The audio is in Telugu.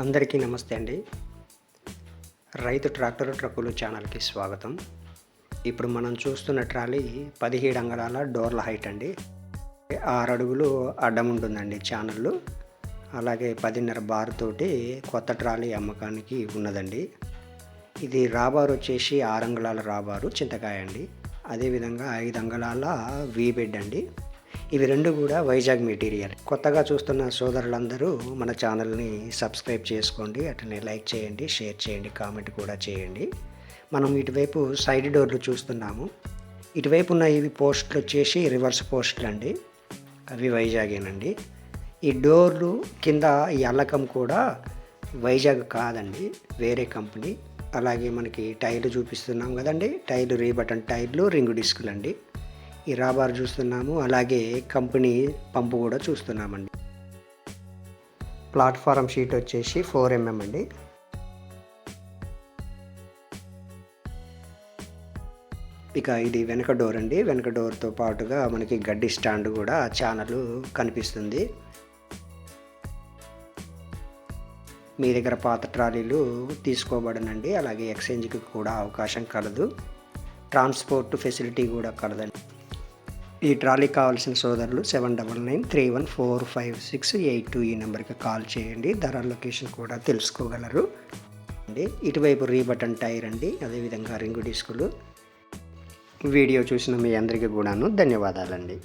అందరికీ నమస్తే అండి. రైతు ట్రాక్టర్ ట్రక్కులు ఛానల్కి స్వాగతం. ఇప్పుడు మనం చూస్తున్న ట్రాలీ 17 అంగుళాల డోర్ల హైట్ అండి. 6 అడుగులు అడ్డం ఉంటుందండి ఛానళ్ళు. అలాగే 10.5 బార్ తోటి కొత్త ట్రాలీ అమ్మకానికి ఉన్నదండి. ఇది రాబారు వచ్చేసి 6 అంగుళాల రాబారు చింతకాయ అండి. అదేవిధంగా 5 అంగుళాల వీ బెడ్ అండి. ఇవి రెండు కూడా వైజాగ్ మెటీరియల్. కొత్తగా చూస్తున్న సోదరులందరూ మన ఛానల్ని సబ్స్క్రైబ్ చేసుకోండి, అట్లనే లైక్ చేయండి, షేర్ చేయండి, కామెంట్ కూడా చేయండి. మనం ఇటువైపు సైడ్ డోర్లు చూస్తున్నాము. ఇటువైపు ఉన్న ఇవి పోస్టులు వచ్చేసి రివర్స్ పోస్టులు అండి. అవి వైజాగేనండి. ఈ డోర్లు కింద ఈ అల్లకం కూడా వైజాగ్ కాదండి, వేరే కంపెనీ. అలాగే మనకి టైర్లు చూపిస్తున్నాం కదండి, టైర్లు రీబటన్ టైర్లు, రింగు డిస్కులు అండి. ఈ రాబార్ చూస్తున్నాము, అలాగే కంపెనీ పంపు కూడా చూస్తున్నామండి. ప్లాట్ఫారం షీట్ వచ్చేసి 4 mm అండి. ఇక ఇది వెనక డోర్ అండి. వెనక డోర్తో పాటుగా మనకి గడ్డి స్టాండ్ కూడా ఛానల్ కనిపిస్తుంది. మీ దగ్గర పాత ట్రాలీలు తీసుకోబడనండి. అలాగే ఎక్స్చేంజ్కి కూడా అవకాశం కలదు. ట్రాన్స్పోర్ట్ ఫెసిలిటీ కూడా కలదండి. ఈ ట్రాలీ కావాల్సిన సోదరులు 7993145682 ఈ నెంబర్కి కాల్ చేయండి. ధర లొకేషన్ కూడా తెలుసుకోగలరు అండి. ఇటువైపు రీబటన్ టైర్ అండి, అదేవిధంగా రింగు డిస్కులు. వీడియో చూసిన మీ అందరికీ కూడాను ధన్యవాదాలండి.